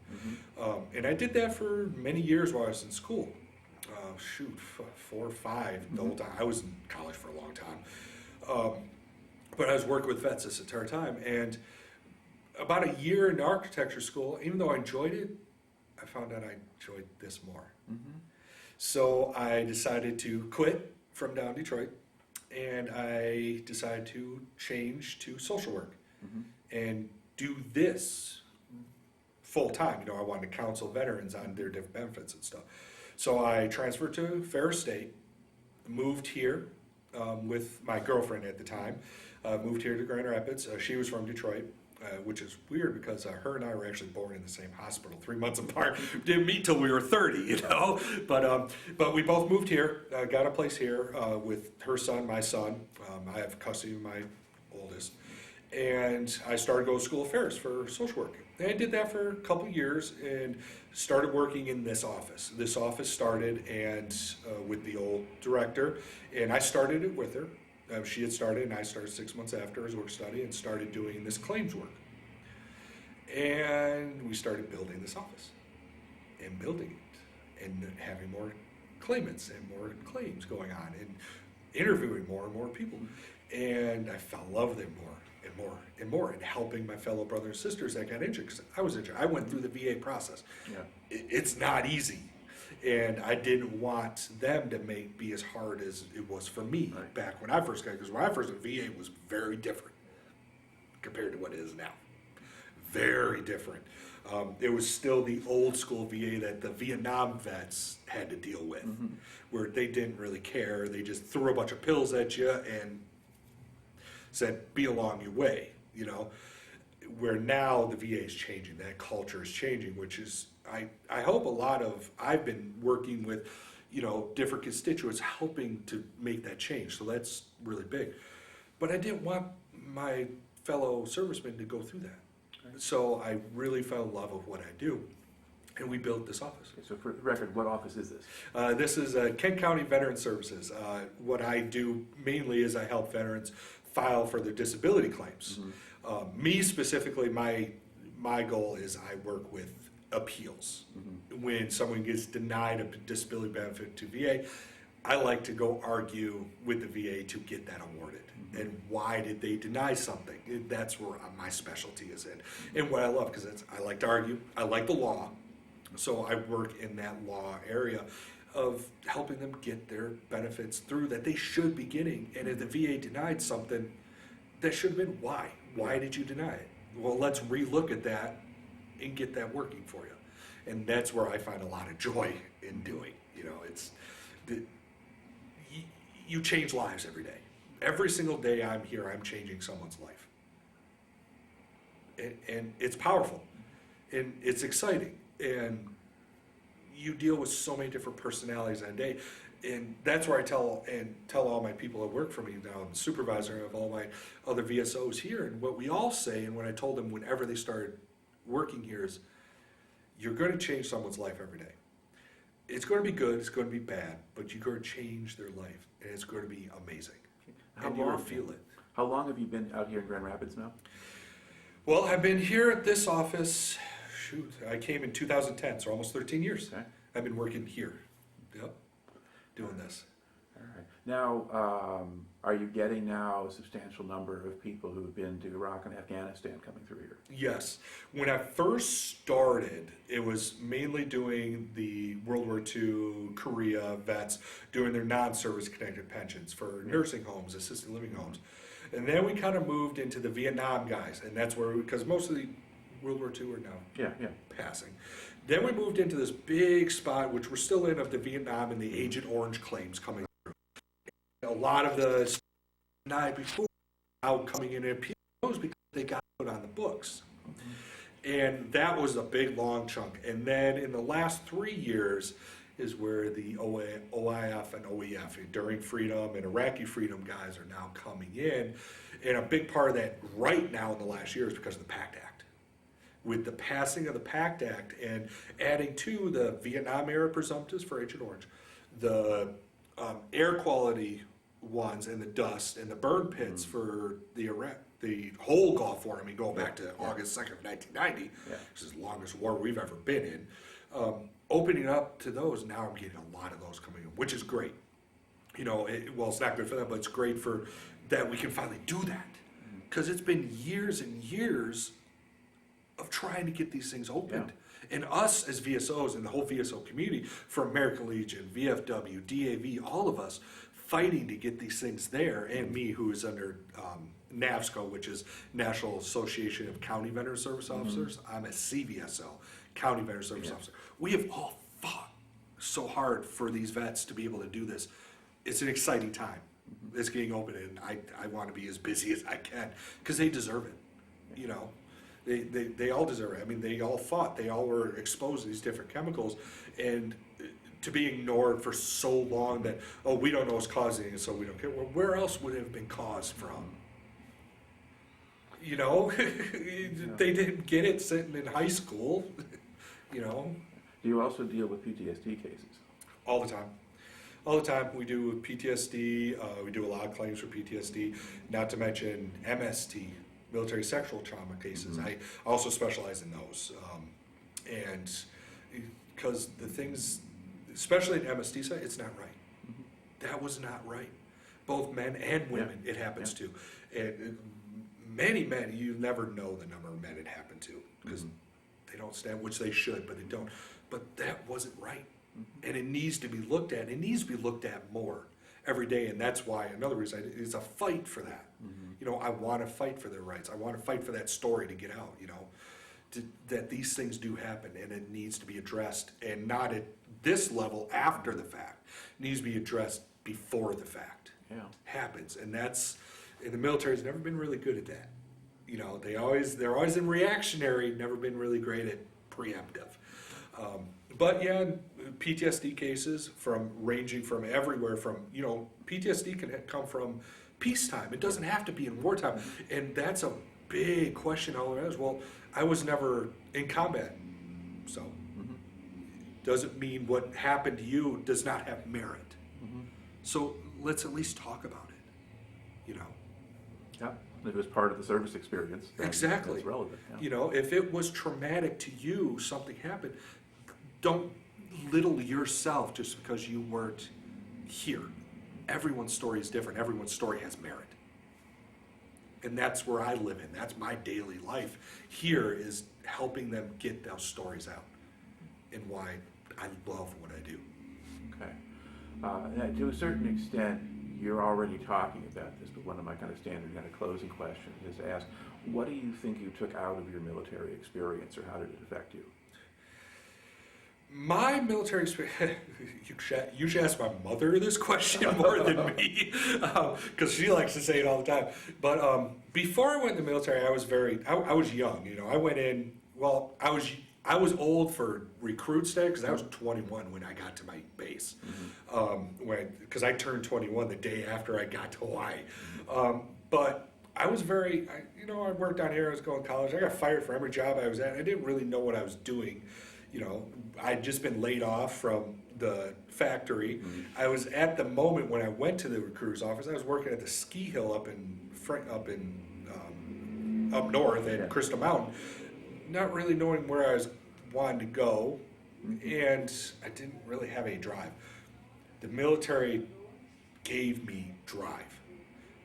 And I did that for many years while I was in school. 4 or 5 the whole time. I was in college for a long time. But I was working with vets this entire time. And about a year into architecture school, even though I enjoyed it, I found out I enjoyed this more. So I decided to quit from down Detroit, and I decided to change to social work and do this full time. You know, I wanted to counsel veterans on their different benefits and stuff. So I transferred to Ferris State, moved here with my girlfriend at the time, moved here to Grand Rapids. She was from Detroit, which is weird because her and I were actually born in the same hospital, 3 months apart. Didn't meet till we were 30, you know. But we both moved here, got a place here with her son, my son. I have custody of my oldest. And I started going to school at Ferris for social work. And I did that for a couple years and started working in this office. This office started and with the old director, and I started it with her. She had started, and I started 6 months after as work study and started doing this claims work. And we started building this office and building it and having more claimants and more claims going on and interviewing more and more people. And I fell in love with it more and more and more, and helping my fellow brothers and sisters that got injured, because I was injured. I went through the VA process. It's not easy. And I didn't want them to be as hard as it was for me back when I first got, because when I first got, VA was very different compared to what it is now. Very different. It was still the old school VA that the Vietnam vets had to deal with, where they didn't really care. They just threw a bunch of pills at you and said, be along your way, you know. Where now the VA is changing, that culture is changing, which is, I hope I've been working with, you know, different constituents helping to make that change. So that's really big. But I didn't want my fellow servicemen to go through that. So I really fell in love with what I do. And we built this office. Okay, so for the record, what office is this? This is Kent County Veteran Services. What I do mainly is I help veterans file for their disability claims. Me specifically, my goal is I work with appeals. When someone gets denied a disability benefit to VA, I like to go argue with the VA to get that awarded. And why did they deny something? That's where my specialty is in. And what I love, because I like to argue, I like the law, so I work in that law area of helping them get their benefits through that they should be getting. And if the VA denied something, that should have been why. Why did you deny it? Well, let's relook at that and get that working for you. And that's where I find a lot of joy in doing. You know, you change lives every day. Every single day I'm here, I'm changing someone's life. And it's powerful. And it's exciting. And you deal with so many different personalities on a day. And that's where I tell all my people that work for me now, I'm the supervisor of all my other VSOs here, and what we all say, and what I told them whenever they started working here is, you're going to change someone's life every day. It's going to be good, it's going to be bad, but you're going to change their life, and it's going to be amazing. And you're going to feel it. How long have you been out here in Grand Rapids now? Well, I've been here at this office, I came in 2010, so almost 13 years. Okay. I've been working here. Yep. Doing this. All right. Now, are you getting now a substantial number of people who have been to Iraq and Afghanistan coming through here? Yes. When I first started, it was mainly doing the World War II, Korea vets, doing their non-service connected pensions for nursing homes, assisted living homes. And then we kind of moved into the Vietnam guys, and that's where, because most of the World War II are now passing. Then we moved into this big spot, which we're still in, of the Vietnam and the Agent Orange claims coming through. a lot of the night before now coming in and appeal those because they got put on the books. And that was a big, long chunk. And then in the last 3 years is where the OIF and OEF, Enduring Freedom and Iraqi Freedom guys are now coming in. And a big part of that right now in the last year is because of the PACT Act. With the passing of the PACT Act and adding to the Vietnam era presumptives for Agent Orange, the air quality ones and the dust and the burn pits for the whole Gulf War, I mean, going back to August 2nd of 1990, which is the longest war we've ever been in, opening up to those, now I'm getting a lot of those coming in, which is great. You know, well, it's not good for them, but it's great for that we can finally do that. Because it's been years and years of trying to get these things opened. And us as VSOs and the whole VSO community, from American Legion, VFW, DAV, all of us, fighting to get these things there, and me who is under NAVSCO, which is National Association of County Veteran Service Officers. I'm a CVSO, County Veteran Service Officer. We have all fought so hard for these vets to be able to do this. It's an exciting time. It's getting open, and I want to be as busy as I can, because they deserve it, you know. They all deserve it. I mean, they all fought. They all were exposed to these different chemicals, and to be ignored for so long that, oh, we don't know what's causing it, so we don't care. Well, where else would it have been caused from? You know, they didn't get it sitting in high school, you know. Do you also deal with PTSD cases? All the time. All the time. We do PTSD. We do a lot of claims for PTSD, not to mention MST, military sexual trauma cases. I also specialize in those. And because the things, especially in MST side, it's not right. That was not right. Both men and women it happens to. And many men, you never know the number of men it happened to, because they don't stand, which they should, but they don't. But that wasn't right. And it needs to be looked at. It needs to be looked at more every day, and that's why another reason is a fight for that. You know, I want to fight for their rights. I want to fight for that story to get out, you know, that these things do happen, and it needs to be addressed, and not at this level after the fact. It needs to be addressed before the fact happens, and that's, and the military's never been really good at that. You know, they're always in reactionary, never been really great at preemptive. But yeah, PTSD cases ranging from everywhere from, you know, PTSD can come from peacetime. It doesn't have to be in wartime. And that's a big question all around. Well, I was never in combat. So, doesn't mean what happened to you does not have merit. So let's at least talk about it, you know. Yeah, if it was part of the service experience, exactly. That's relevant. You know, if it was traumatic to you, something happened, don't little yourself just because you weren't here. Everyone's story is different. Everyone's story has merit. And that's where I live in. That's my daily life. Here is helping them get those stories out and why I love what I do. Okay. To a certain extent, you're already talking about this, but one of my kind of standard kind of closing questions is to ask, what do you think you took out of your military experience, or how did it affect you? My military experience, you should ask my mother this question more than me, because she likes to say it all the time. But before I went in the military, I was young, you know. I went in, well, I was old for recruit state, because I was 21 when I got to my base. Because I turned 21 the day after I got to Hawaii. But I was I worked down here, I was going to college. I got fired for every job I was at. I didn't really know what I was doing. You know, I'd just been laid off from the factory. I was at the moment when I went to the recruiter's office, I was working at the ski hill up north at Crystal Mountain, not really knowing where I was wanting to go, and I didn't really have any drive. The military gave me drive.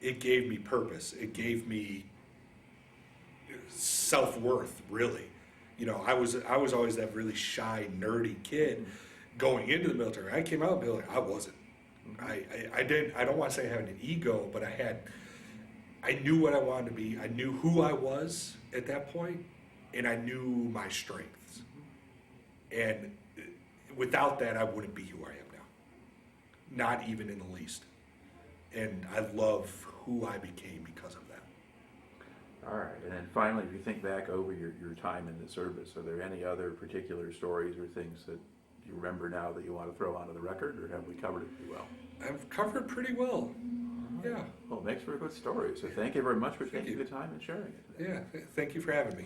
It gave me purpose. It gave me self-worth, really. You know, I was always that really shy, nerdy kid going into the military. I came out of the military, I wasn't. I don't want to say I had an ego, but I knew what I wanted to be. I knew who I was at that point, and I knew my strengths. And without that, I wouldn't be who I am now. Not even in the least. and I love who I became because of that. All right, and then finally, if you think back over your time in the service, are there any other particular stories or things that you remember now that you want to throw onto the record, or have we covered it pretty well? I've covered pretty well. Yeah. Well, it makes for a good story, so thank you very much for Thank taking you. the time and sharing it. Yeah. Thank you for having me.